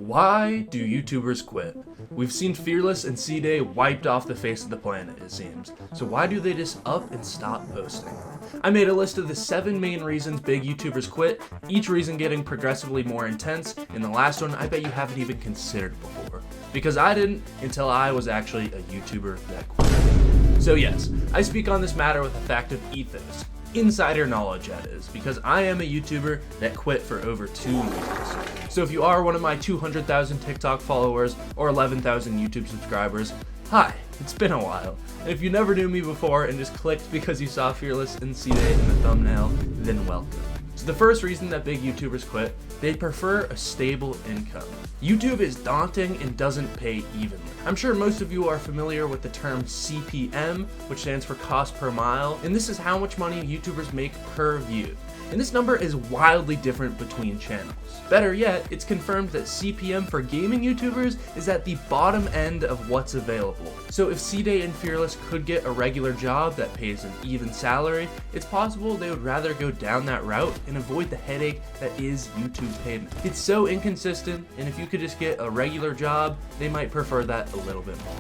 Why do YouTubers quit? We've seen Fearless and Ceeday wiped off the face of the planet, it seems. So why do they just up and stop posting? I made a list of the 7 main reasons big YouTubers quit, each reason getting progressively more intense, and the last one I bet you haven't even considered before. Because I didn't until I was actually a YouTuber that quit. So yes, I speak on this matter with a fact of ethos. Insider knowledge, that is, because I am a YouTuber that quit for over 2 years. So if you are one of my 200,000 TikTok followers or 11,000 YouTube subscribers, hi, it's been a while. And if you never knew me before and just clicked because you saw Fearless and Ceeday in the thumbnail, then welcome. So the first reason that big YouTubers quit, they prefer a stable income. YouTube is daunting and doesn't pay evenly. I'm sure most of you are familiar with the term CPM, which stands for cost per mile, and this is how much money YouTubers make per view. And this number is wildly different between channels. Better yet, it's confirmed that CPM for gaming YouTubers is at the bottom end of what's available. So if Ceeday and Fearless could get a regular job that pays an even salary, it's possible they would rather go down that route and avoid the headache that is YouTube payment. It's so inconsistent, and if you could just get a regular job, they might prefer that a little bit more.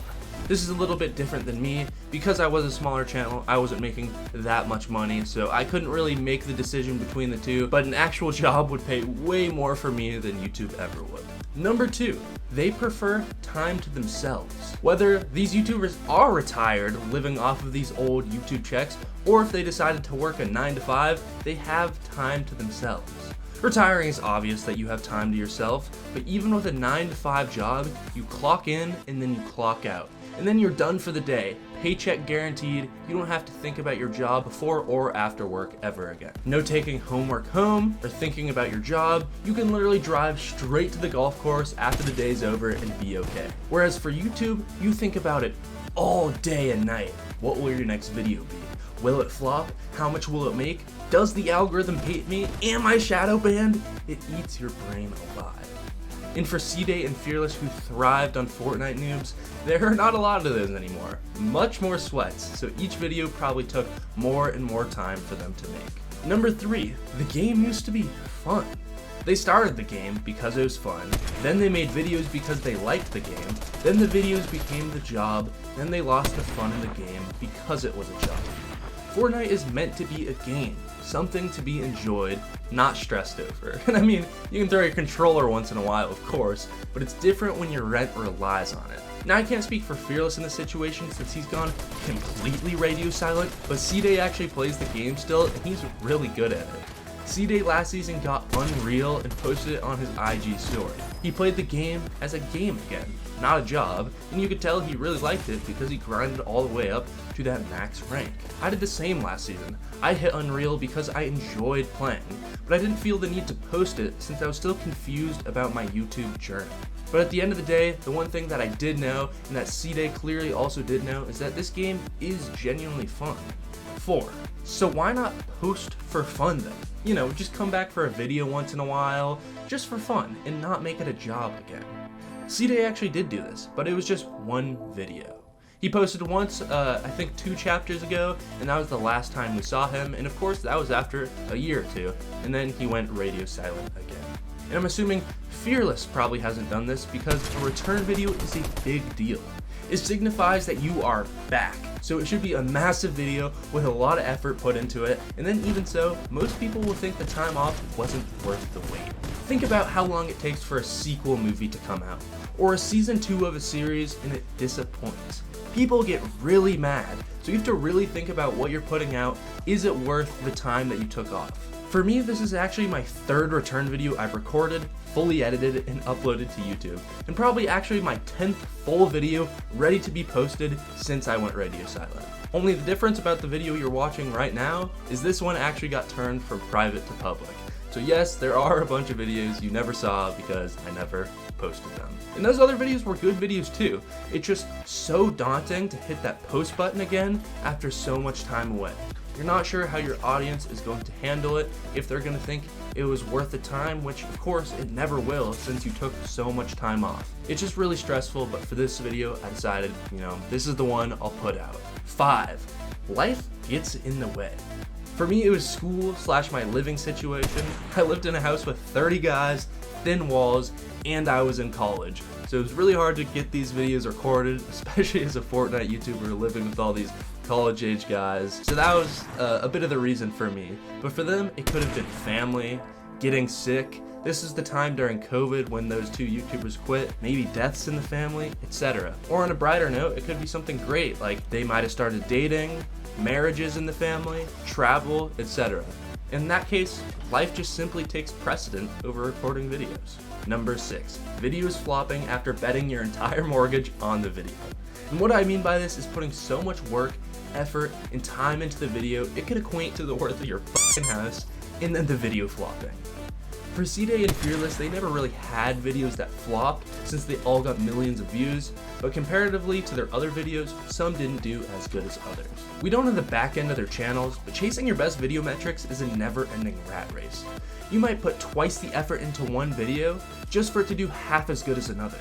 This is a little bit different than me. Because I was a smaller channel, I wasn't making that much money, so I couldn't really make the decision between the two, but an actual job would pay way more for me than YouTube ever would. Number 2, they prefer time to themselves. Whether these YouTubers are retired, living off of these old YouTube checks, or if they decided to work a 9 to 5, they have time to themselves. Retiring is obvious that you have time to yourself, but even with a 9 to 5 job, you clock in and then you clock out. And then you're done for the day, paycheck guaranteed, you don't have to think about your job before or after work ever again. No taking homework home or thinking about your job, you can literally drive straight to the golf course after the day's over and be okay. Whereas for YouTube, you think about it all day and night. What will your next video be? Will it flop? How much will it make? Does the algorithm hate me? Am I shadow banned? It eats your brain alive. And for Ceeday and Fearless, who thrived on Fortnite noobs, there are not a lot of those anymore. Much more sweats, so each video probably took more and more time for them to make. Number 3, the game used to be fun. They started the game because it was fun, then they made videos because they liked the game, then the videos became the job, then they lost the fun in the game because it was a job. Fortnite is meant to be a game, something to be enjoyed, not stressed over. And I mean, you can throw your controller once in a while, of course, but it's different when your rent relies on it. Now, I can't speak for Fearless in this situation since he's gone completely radio silent, but Ceeday actually plays the game still, and he's really good at it. Ceeday last season got Unreal and posted it on his IG story. He played the game as a game again, not a job, and you could tell he really liked it because he grinded all the way up to that max rank. I did the same last season. I hit Unreal because I enjoyed playing, but I didn't feel the need to post it since I was still confused about my YouTube journey. But at the end of the day, the one thing that I did know, and that Ceeday clearly also did know, is that this game is genuinely fun. 4. So why not post for fun then? You know, just come back for a video once in a while, just for fun, and not make it a job again. Ceeday actually did do this, but it was just one video. He posted once, I think 2 chapters ago, and that was the last time we saw him, and of course that was after a year or 2, and then he went radio silent again. And I'm assuming Fearless probably hasn't done this because a return video is a big deal. It signifies that you are back, so it should be a massive video with a lot of effort put into it, and then even so, most people will think the time off wasn't worth the wait. Think about how long it takes for a sequel movie to come out, or a season 2 of a series and it disappoints. People get really mad, so you have to really think about what you're putting out. Is it worth the time that you took off? For me, this is actually my 3rd return video I've recorded, fully edited, and uploaded to YouTube, and probably actually my 10th full video ready to be posted since I went radio silent. Only the difference about the video you're watching right now is this one actually got turned from private to public. So yes, there are a bunch of videos you never saw because I never posted them. And those other videos were good videos too. It's just so daunting to hit that post button again after so much time away. You're not sure how your audience is going to handle it, if they're going to think it was worth the time, which of course it never will since you took so much time off. It's just really stressful, but for this video I decided, this is the one I'll put out. 5. Life gets in the way. For me, it was school / my living situation. I lived in a house with 30 guys, thin walls, and I was in college. So it was really hard to get these videos recorded, especially as a Fortnite YouTuber living with all these college-age guys. So that was a bit of the reason for me. But for them, it could have been family, getting sick. This is the time during COVID when those two YouTubers quit, maybe deaths in the family, etc. Or on a brighter note, it could be something great, like they might have started dating, marriages in the family, travel, etc. In that case, life just simply takes precedent over recording videos. Number 6, videos flopping after betting your entire mortgage on the video. And what I mean by this is putting so much work, effort, and time into the video, it could equate to the worth of your fucking house, and then the video flopping. For Ceeday and Fearless, they never really had videos that flopped since they all got millions of views, but comparatively to their other videos, some didn't do as good as others. We don't know the back end of their channels, but chasing your best video metrics is a never-ending rat race. You might put twice the effort into one video just for it to do half as good as another.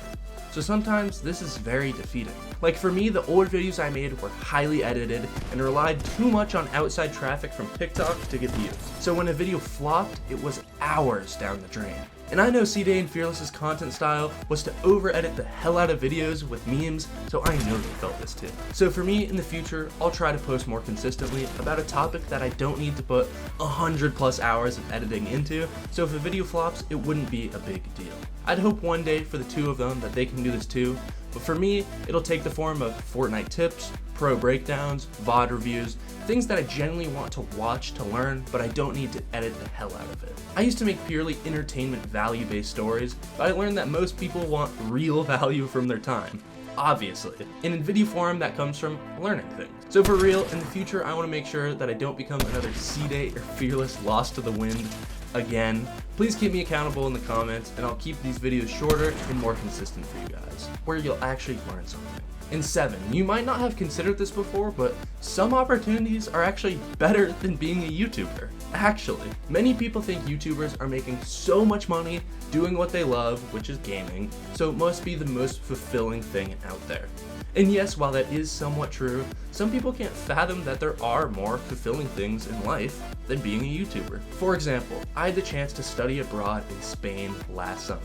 So sometimes this is very defeating. Like for me, the old videos I made were highly edited and relied too much on outside traffic from TikTok to get views. So when a video flopped, it was hours down the drain. And I know Ceeday and Fearless's content style was to over-edit the hell out of videos with memes, so I know they felt this too. So for me, in the future, I'll try to post more consistently about a topic that I don't need to put 100+ hours of editing into, so if a video flops, it wouldn't be a big deal. I'd hope one day for the two of them that they can do this too, but for me, it'll take the form of Fortnite tips, pro breakdowns, VOD reviews, things that I genuinely want to watch to learn, but I don't need to edit the hell out of it. I used to make purely entertainment value-based stories, but I learned that most people want real value from their time. Obviously. And in video form, that comes from learning things. So for real, in the future, I want to make sure that I don't become another Ceeday or Fearless lost to the wind again. Please keep me accountable in the comments, and I'll keep these videos shorter and more consistent for you guys, where you'll actually learn something. And 7, you might not have considered this before, but some opportunities are actually better than being a YouTuber. Actually, many people think YouTubers are making so much money doing what they love, which is gaming, so it must be the most fulfilling thing out there. And yes, while that is somewhat true, some people can't fathom that there are more fulfilling things in life than being a YouTuber. For example, I had the chance to study abroad in Spain last summer,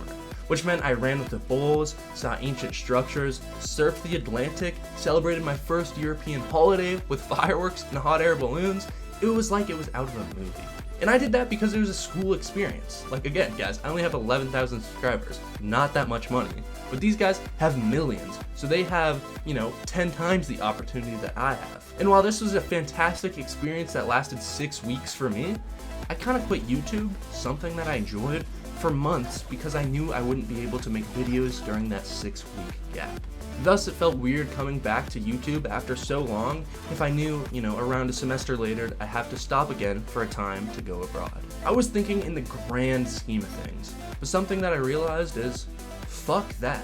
which meant I ran with the bulls, saw ancient structures, surfed the Atlantic, celebrated my first European holiday with fireworks and hot air balloons. It was like it was out of a movie. And I did that because it was a school experience. Like again, guys, I only have 11,000 subscribers, not that much money. But these guys have millions, so they have, 10 times the opportunity that I have. And while this was a fantastic experience that lasted 6 weeks for me, I kind of quit YouTube, something that I enjoyed, for months because I knew I wouldn't be able to make videos during that 6-week gap. Thus, it felt weird coming back to YouTube after so long if I knew, around a semester later, I have to stop again for a time to go abroad. I was thinking in the grand scheme of things, but something that I realized is, fuck that.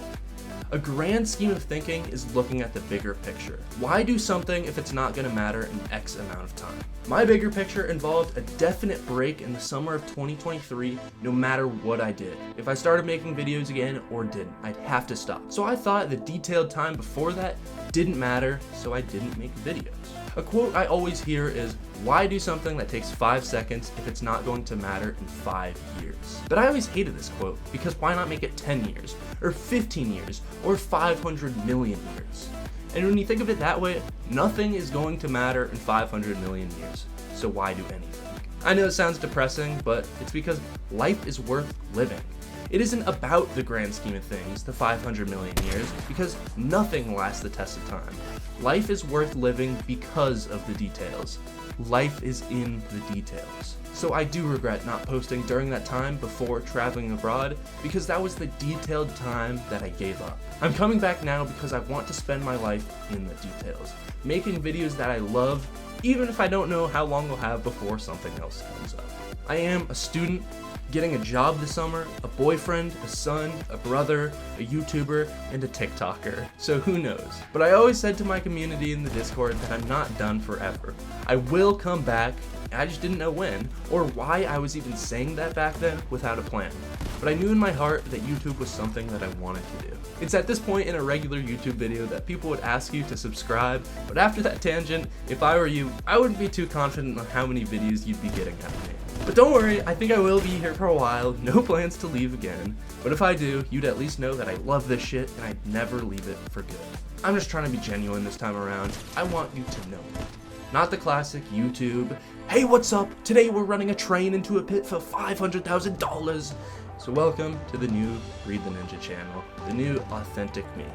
A grand scheme of thinking is looking at the bigger picture. Why do something if it's not gonna matter in X amount of time? My bigger picture involved a definite break in the summer of 2023 no matter what I did. If I started making videos again or didn't, I'd have to stop. So I thought the detailed time before that didn't matter, so I didn't make videos. A quote I always hear is, why do something that takes 5 seconds if it's not going to matter in 5 years? But I always hated this quote, because why not make it 10 years, or 15 years, or 500 million years? And when you think of it that way, nothing is going to matter in 500 million years, so why do anything? I know it sounds depressing, but it's because life is worth living. It isn't about the grand scheme of things, the 500 million years, because nothing lasts the test of time. Life is worth living because of the details. Life is in the details. So I do regret not posting during that time before traveling abroad, because that was the detailed time that I gave up. I'm coming back now because I want to spend my life in the details, making videos that I love, even if I don't know how long I'll have before something else comes up. I am a student, getting a job this summer, a boyfriend, a son, a brother, a YouTuber, and a TikToker. So who knows? But I always said to my community in the Discord that I'm not done forever. I will come back, I just didn't know when, or why I was even saying that back then without a plan. But I knew in my heart that YouTube was something that I wanted to do. It's at this point in a regular YouTube video that people would ask you to subscribe, but after that tangent, if I were you, I wouldn't be too confident on how many videos you'd be getting out of me. But don't worry, I think I will be here for a while, no plans to leave again. But if I do, you'd at least know that I love this shit and I'd never leave it for good. I'm just trying to be genuine this time around. I want you to know me. Not the classic YouTube, hey, what's up? Today we're running a train into a pit for $500,000. So welcome to the new Reid the Ninja channel, the new authentic me.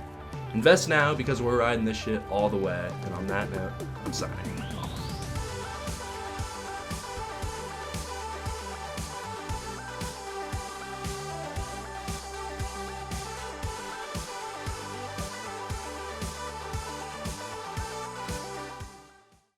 Invest now because we're riding this shit all the way. And on that note, I'm signing.